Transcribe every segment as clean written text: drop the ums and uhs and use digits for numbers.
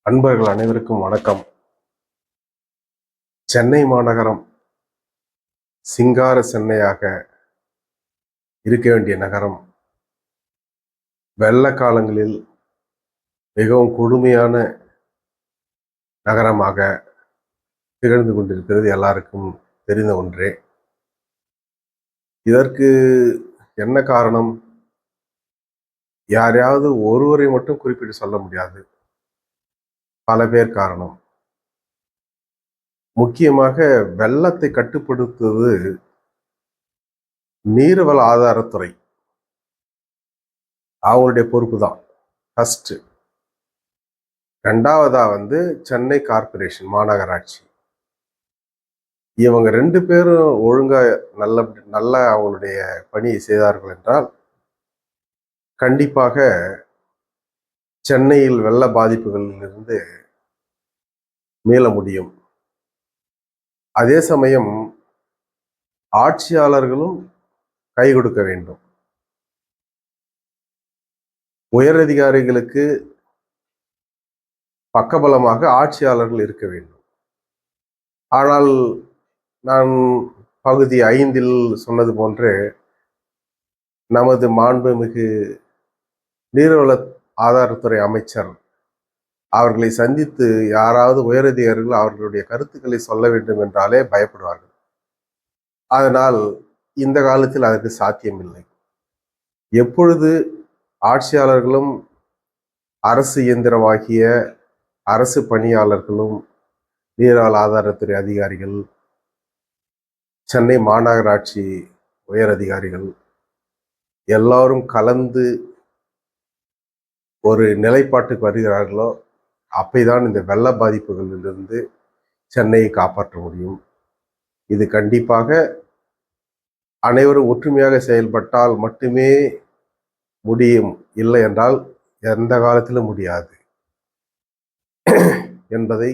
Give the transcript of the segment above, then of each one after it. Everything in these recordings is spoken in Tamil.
அன்பர்கள் அனைவருக்கும் வணக்கம். சென்னை மாநகரம் சிங்கார சென்னையாக இருக்க வேண்டிய நகரம் வெள்ள காலங்களில் மிகவும் கொடுமையான நகரமாக திகழ்ந்து கொண்டிருக்கிறது எல்லாருக்கும் தெரிந்த ஒன்றே. இதற்கு என்ன காரணம்? யாரையாவது ஒருவரை மட்டும் குறிப்பிட்டு சொல்ல முடியாது, பல பேர் காரணம். முக்கியமாக வெள்ளத்தை கட்டுப்படுத்துவது நீர்வள ஆதாரத்துறை, அவங்களுடைய பொறுப்பு தான் ஃபர்ஸ்ட். ரெண்டாவதா சென்னை கார்பரேஷன் மாநகராட்சி. இவங்க ரெண்டு பேரும் ஒழுங்கா நல்ல அவங்களுடைய பணியை செய்தார்கள் என்றால் கண்டிப்பாக சென்னையில் வெள்ள பாதிப்புகளிலிருந்து மீள முடியும். அதே சமயம் ஆட்சியாளர்களும் கை கொடுக்க வேண்டும். உயரதிகாரிகளுக்கு பக்கபலமாக ஆட்சியாளர்கள் இருக்க வேண்டும். ஆனால் நான் பகுதி 5 சொன்னது போன்று நமது மாண்புமிகு நீர்வள ஆதாரத்துறை அமைச்சர் அவர்களை சந்தித்து யாராவது உயரதிகாரிகள் அவர்களுடைய கருத்துக்களை சொல்ல வேண்டும் என்றாலே பயப்படுவார்கள். அதனால் இந்த காலத்தில் அதற்கு சாத்தியமில்லை. எப்பொழுது ஆட்சியாளர்களும் அரசு இயந்திரமாகிய அரசு பணியாளர்களும் நீர்வள ஆதாரத்துறை அதிகாரிகள், சென்னை மாநகராட்சி உயர் அதிகாரிகள் எல்லாரும் கலந்து ஒரு நிலைப்பாட்டுக்கு வருகிறார்களோ அப்பைதான் இந்த வெள்ள பாதிப்புகளிலிருந்து சென்னையை காப்பாற்ற முடியும். இது கண்டிப்பாக அனைவரும் ஒற்றுமையாக செயல்பட்டால் மட்டுமே முடியும், இல்லை என்றால் எந்த காலத்திலும் முடியாது என்பதை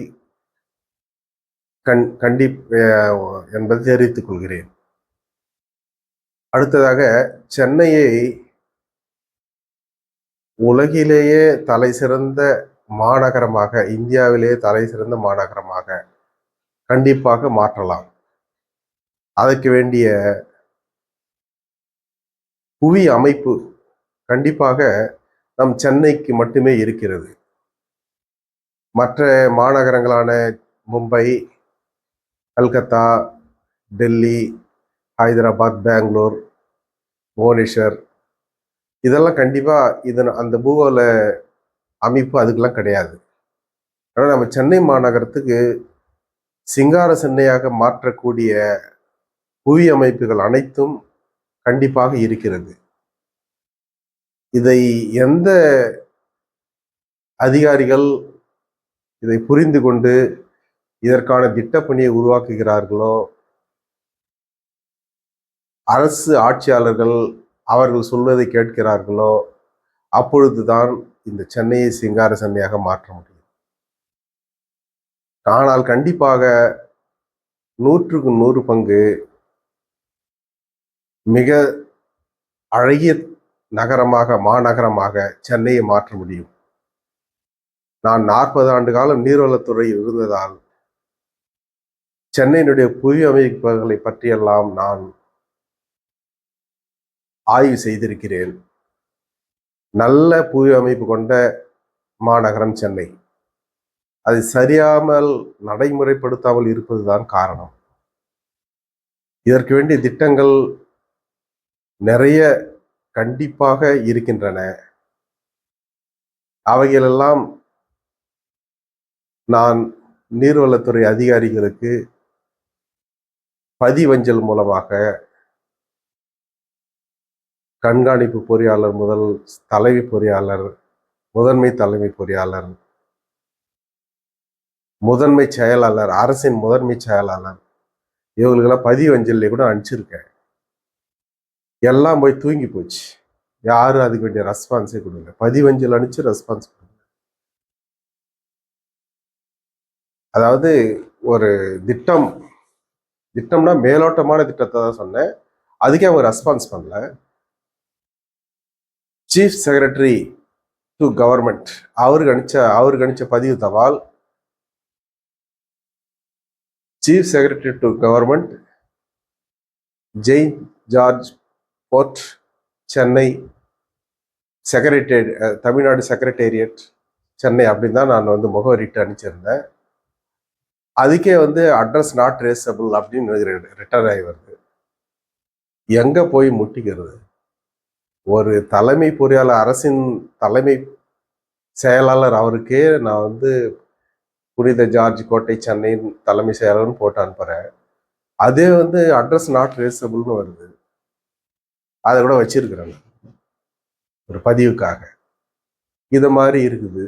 என்பதை தெரிவித்துக் கொள்கிறேன். அடுத்ததாக, சென்னையை உலகிலேயே தலை சிறந்த மாநகரமாக, இந்தியாவிலேயே தலை சிறந்த மாநகரமாக கண்டிப்பாக மாற்றலாம். அதற்கு வேண்டிய புவி அமைப்பு கண்டிப்பாக நம் சென்னைக்கு மட்டுமே இருக்கிறது. மற்ற மாநகரங்களான மும்பை, கல்கத்தா, டெல்லி, ஹைதராபாத், பெங்களூர், புவனேஸ்வர் இதெல்லாம் கண்டிப்பா அந்த பூகோள அமைப்பு அதுக்கெல்லாம் கிடையாது. ஆனால் நம்ம சென்னை மாநகரத்துக்கு சிங்கார சென்னையாக மாற்றக்கூடிய புவி அமைப்புகள் அனைத்தும் கண்டிப்பாக இருக்கிறது. இதை எந்த அதிகாரிகள் இதை புரிந்து கொண்டு இதற்கான திட்டப்பணியை உருவாக்குகிறார்களோ, அரசு ஆட்சியாளர்கள் அவர்கள் சொல்வதை கேட்கிறார்களோ, அப்பொழுதுதான் இந்த சென்னையை சிங்கார சென்னையாக மாற்ற முடியும். ஆனால் கண்டிப்பாக 100க்கு 100 பங்கு மிக அழகிய நகரமாக, மாநகரமாக சென்னையை மாற்ற முடியும். நான் 40 ஆண்டு காலம் நீர்வளத்துறையில் இருந்ததால் சென்னையினுடைய புவி அமைப்புகளை பற்றியெல்லாம் நான் ஆய்வு செய்திருக்கிறேன். நல்ல புவி அமைப்பு கொண்ட மாநகரம் சென்னை. அது சரியாமல் நடைமுறைப்படுத்தாமல் இருப்பதுதான் காரணம். இதற்கு வேண்டிய திட்டங்கள் நிறைய கண்டிப்பாக இருக்கின்றன. அவைகளெல்லாம் நான் நீர்வளத்துறை அதிகாரிகளுக்கு பதிவஞ்சல் மூலமாக கண்காணிப்பு பொறியாளர் முதல் தலைமை பொறியாளர், முதன்மை தலைமை பொறியாளர், முதன்மை செயலாளர், அரசின் முதன்மை செயலாளர் இவங்களுக்கெல்லாம் பதிவஞ்சல்ல கூட அனுப்பிச்சிருக்கேன். எல்லாம் போய் தூங்கி போச்சு. யாரும் அதுக்கு வேண்டிய ரெஸ்பான்ஸே கொடுக்கல. பதிவஞ்சல் அனுப்பிச்சு ரெஸ்பான்ஸ் கொடுக்கல. அதாவது ஒரு திட்டம்னா மேலோட்டமான திட்டத்தை தான் சொன்னேன். அதுக்கே அவங்க ரெஸ்பான்ஸ் பண்ணல. Chief secretary to government. அவர் கணிச்ச பதிவு தபால் chief secretary to government, Saint George Fort, Chennai secretariat, Tamil Nadu secretariat Chennai அப்படின்னு தான் நான் வந்து முகவரிட்டு அனுப்பிச்சிருந்தேன். அதுக்கே வந்து அட்ரஸ் நாட் ட்ரேசபிள் அப்படின்னு ரிட்டர்ன் ஆகி வருது. எங்க போய் முட்டிக்கிறது? ஒரு தலைமை பொறியாளர், அரசின் தலைமை செயலாளர் அவருக்கே நான் வந்து புனித ஜார்ஜ் கோட்டை சென்னை தலைமை செயலாளர்னு போட்டு அனுப்புறேன். அதே வந்து அட்ரஸ் நாட் ட்ரேசபிள்னு வருது. அதை கூட வச்சிருக்கிறேன் ஒரு பதிவுக்காக. இது மாதிரி இருக்குது.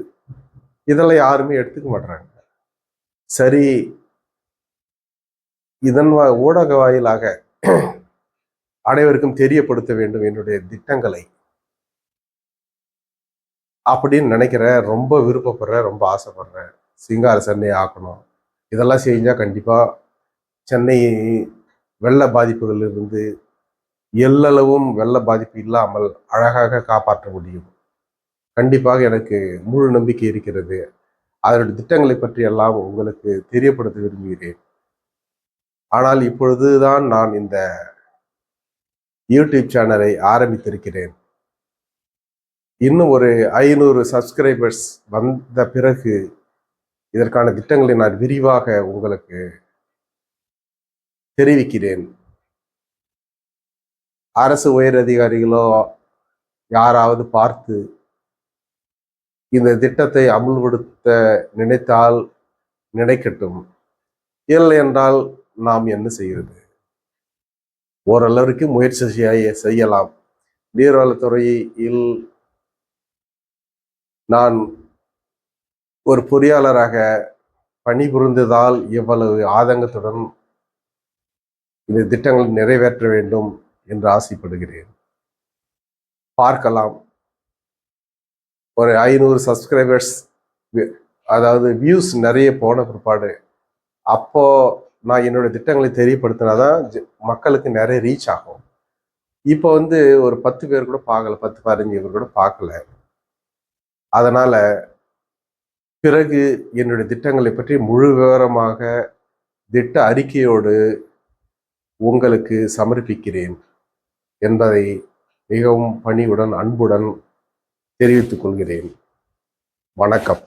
இதெல்லாம் யாருமே எடுத்துக்க மாட்டாங்க. சரி, இதன் ஊடக வாயிலாக அனைவருக்கும் தெரியப்படுத்த வேண்டும் என்னுடைய திட்டங்களை அப்படின்னு நினைக்கிறேன். ரொம்ப விருப்பப்படுறேன், ரொம்ப ஆசைப்படுறேன். சிங்கார சென்னை ஆக்கணும். இதெல்லாம் செஞ்சா கண்டிப்பா சென்னை வெள்ள பாதிப்புகளிலிருந்து எல்லளவும் வெள்ள பாதிப்பு இல்லாமல் அழகாக காப்பாற்ற முடியும். கண்டிப்பாக எனக்கு முழு நம்பிக்கை இருக்கிறது. அதனுடைய திட்டங்களை பற்றி எல்லாம் உங்களுக்கு தெரியப்படுத்த விரும்புகிறேன். ஆனால் இப்பொழுதுதான் நான் இந்த யூடியூப் சேனலை ஆரம்பித்திருக்கிறேன். இன்னும் ஒரு 500 சப்ஸ்கிரைபர்ஸ் வந்த பிறகு இதற்கான திட்டங்களை நான் விரிவாக உங்களுக்கு தெரிவிக்கிறேன். அரசு உயர் அதிகாரிகளோ யாராவது பார்த்து இந்த திட்டத்தை அமுல்படுத்த நினைத்தால் நினைக்கட்டும். இல்லை என்றால் நாம் என்ன செய்வது? ஓரளவிற்கு முயற்சி செய்யலாம். நீர்வளத்துறையில் நான் ஒரு பொறியாளராக பணிபுரிந்ததால் எவ்வளவு ஆதங்கத்துடன் இந்த திட்டங்களை நிறைவேற்ற வேண்டும் என்று ஆசைப்படுகிறேன். பார்க்கலாம். ஒரு 500 சப்ஸ்கிரைபர்ஸ், அதாவது வியூஸ் நிறைய போன பிற்பாடு, அப்போ நான் என்னோட திட்டங்களை தெரியப்படுத்தினாதான் மக்களுக்கு நிறைய ரீச் ஆகும். இப்போ வந்து ஒரு 10 பேர் கூட பார்க்கல, 10-15 பேர் கூட பார்க்கல. அதனால பிறகு என்னுடைய திட்டங்களை பற்றி முழு விவரமாக திட்ட அறிக்கையோடு உங்களுக்கு சமர்ப்பிக்கிறேன் என்பதை மிகவும் பணிவுடன் அன்புடன் தெரிவித்துக் கொள்கிறேன். வணக்கம்.